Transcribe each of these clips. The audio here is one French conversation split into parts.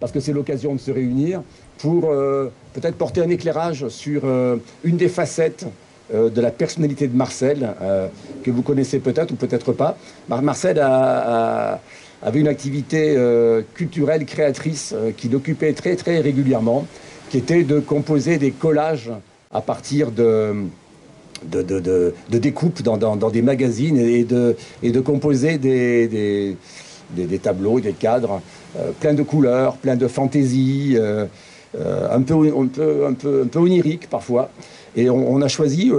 parce que c'est l'occasion de se réunir pour peut-être porter un éclairage sur une des facettes de la personnalité de Marcel, que vous connaissez peut-être ou peut-être pas. Marcel avait une activité culturelle, créatrice, qui l'occupait très très régulièrement, qui était de composer des collages à partir de découpes dans des magazines et de composer des tableaux, des cadres, plein de couleurs, plein de fantaisie, un peu onirique parfois. Et on a choisi,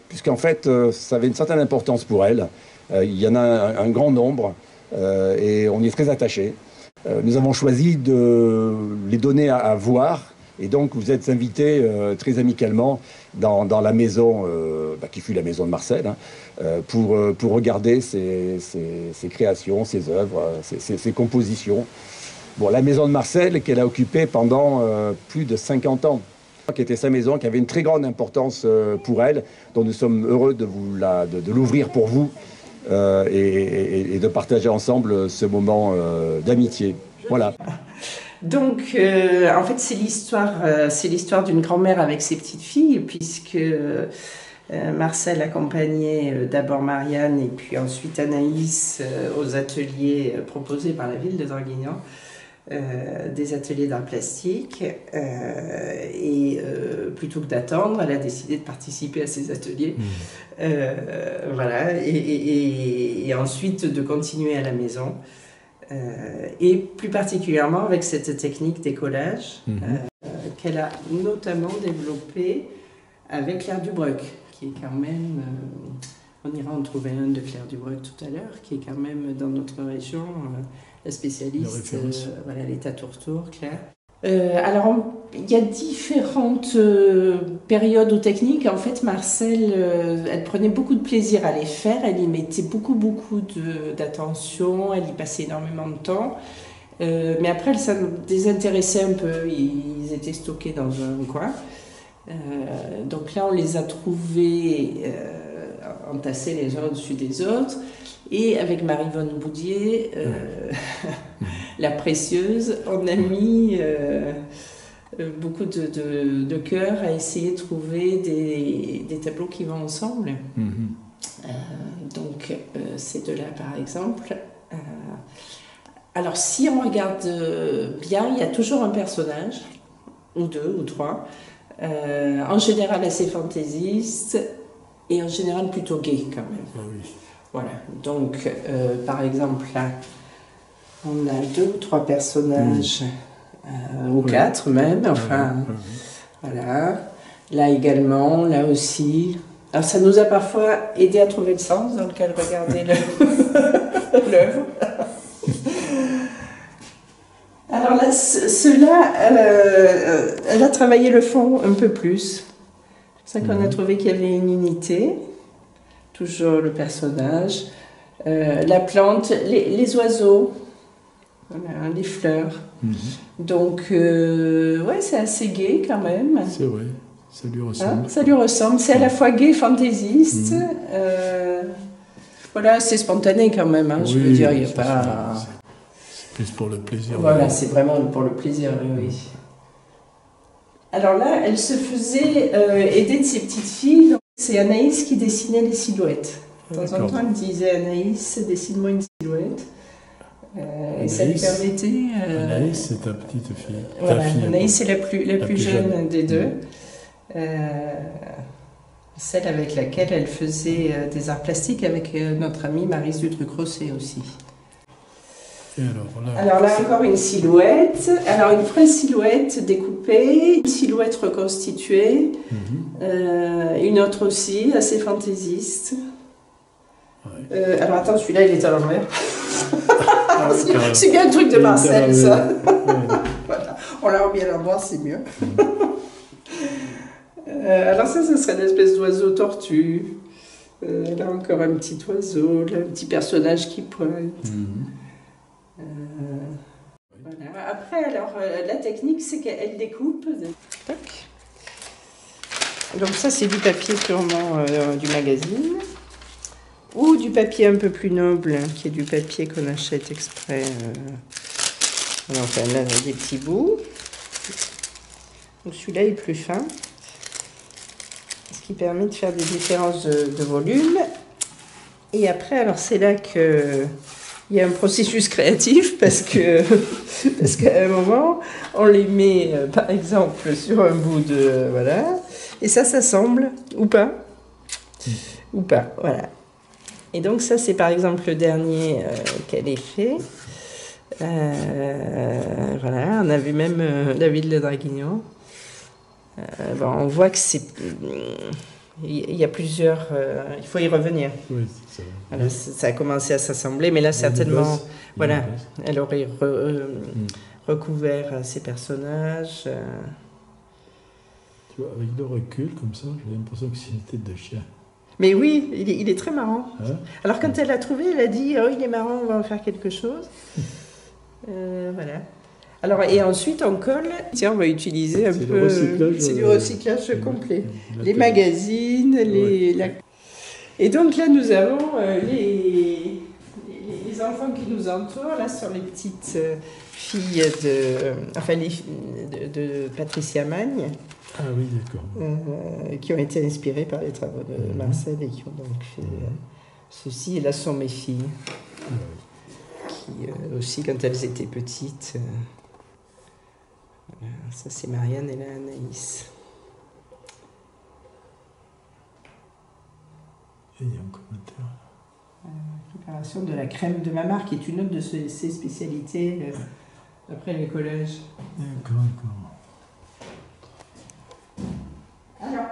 puisqu'en fait, ça avait une certaine importance pour elle. Il y en a un grand nombre et on y est très attaché. Nous avons choisi de les donner à voir. Et donc, vous êtes invités très amicalement dans la maison, qui fut la maison de Marcel, pour regarder ses créations, ses œuvres, ses compositions. Bon, la maison de Marcel, qu'elle a occupée pendant plus de 50 ans, qui était sa maison, qui avait une très grande importance pour elle, dont nous sommes heureux de l'ouvrir pour vous et de partager ensemble ce moment d'amitié. Voilà. Donc, en fait, c'est l'histoire d'une grand-mère avec ses petites filles, puisque Marcel accompagnait d'abord Marianne et puis ensuite Anaïs aux ateliers proposés par la ville de Draguignan, des ateliers d'art plastique. Et plutôt que d'attendre, elle a décidé de participer à ces ateliers. Voilà, et ensuite de continuer à la maison. Et plus particulièrement avec cette technique des collages qu'elle a notamment développée avec Claire Dubreuc, qui est quand même, on ira en trouver un de Claire Dubreuc tout à l'heure, qui est quand même dans notre région la spécialiste, voilà, l'état tour-tour, Claire. Alors, il y a différentes périodes ou techniques. En fait, Marcel, elle prenait beaucoup de plaisir à les faire. Elle y mettait beaucoup d'attention. Elle y passait énormément de temps. Mais après, elle s'en désintéressait un peu. Ils étaient stockés dans un coin. Donc là, on les a trouvés entassés les uns au-dessus des autres. Et avec Marie-Vonne Boudier, la précieuse, on a mis beaucoup de cœur à essayer de trouver des tableaux qui vont ensemble. Donc, ces deux-là, par exemple. Alors, si on regarde bien, il y a toujours un personnage, ou deux, ou trois, en général assez fantaisiste, et en général plutôt gay, quand même. Ah oui. Voilà, donc par exemple là, on a 2 ou 3 personnages, ou 4 même, enfin, voilà. Là également, là aussi. Alors ça nous a parfois aidé à trouver le sens dans lequel regarder l'œuvre. Alors là, ceux-là, elle a travaillé le fond un peu plus. C'est ça qu'on a trouvé qu'il y avait une unité. Toujours le personnage, la plante, les oiseaux, voilà, les fleurs. Donc, ouais, c'est assez gai quand même. C'est vrai, ça lui ressemble. Ça lui ressemble, c'est à la fois gai, fantaisiste. Voilà, c'est spontané quand même, hein, je veux dire, il n'y a pas... C'est plus pour le plaisir. Voilà, c'est vraiment pour le plaisir, oui. Alors là, elle se faisait aider de ses petites filles. C'est Anaïs qui dessinait les silhouettes. De temps en temps, elle disait Anaïs, dessine-moi une silhouette. Et ça lui permettait. Anaïs, c'est ta petite fille. Voilà, ta fille, Anaïs, c'est la plus jeune des deux. Celle avec laquelle elle faisait des arts plastiques avec notre amie Maryse Dutruc-Rosset aussi. Et alors là, encore une silhouette. Alors, une vraie silhouette découpée, une silhouette reconstituée, une autre aussi, assez fantaisiste. Ouais. Alors, attends, celui-là, il est à l'envers. C'est bien un truc de Marcel, ça. Voilà. On l'a remis à l'envers, c'est mieux. Alors ça, ce serait une espèce d'oiseau tortue. Là, encore un petit oiseau, là, un petit personnage qui pointe. Voilà. Après, alors, la technique, c'est qu'elle découpe. Tac. Donc ça, c'est du papier purement du magazine. Ou du papier un peu plus noble, qui est du papier qu'on achète exprès Enfin là, des petits bouts. Donc celui-là est plus fin. Ce qui permet de faire des différences de volume. Et après, alors c'est là qu'il y a un processus créatif parce qu'à un moment, on les met par exemple sur un bout de... Voilà. Et ça s'assemble ou pas. Ou pas, voilà. Et donc ça, c'est par exemple le dernier qu'elle ait fait. Voilà, on a vu même la ville de Draguignan. Bon, on voit que c'est... Il y a plusieurs... il faut y revenir. Oui, c'est ça. Voilà, ça a commencé à s'assembler, mais là, certainement, voilà, elle aurait recouvert ses personnages. Tu vois, avec le recul, comme ça, j'ai l'impression que c'est une tête de chien. Mais oui, il est très marrant. Hein? Alors, quand elle l'a trouvé, elle a dit « Oh, il est marrant, on va en faire quelque chose. » Voilà. Alors, et ensuite, on colle. Tiens, on va utiliser un peu... Le recyclage, c'est du recyclage complet. Les magazines, Et donc là, nous avons les enfants qui nous entourent. Là, sont les petites filles de Patricia Magne. Ah oui, d'accord. Qui ont été inspirées par les travaux de Marcel et qui ont donc fait ceci. Et là sont mes filles, qui aussi, quand elles étaient petites, voilà, ça c'est Marianne et là Anaïs. Et il y a un commentaire. Préparation de la crème de Mamar, qui est une autre de ses spécialités après les collèges. D'accord. Alors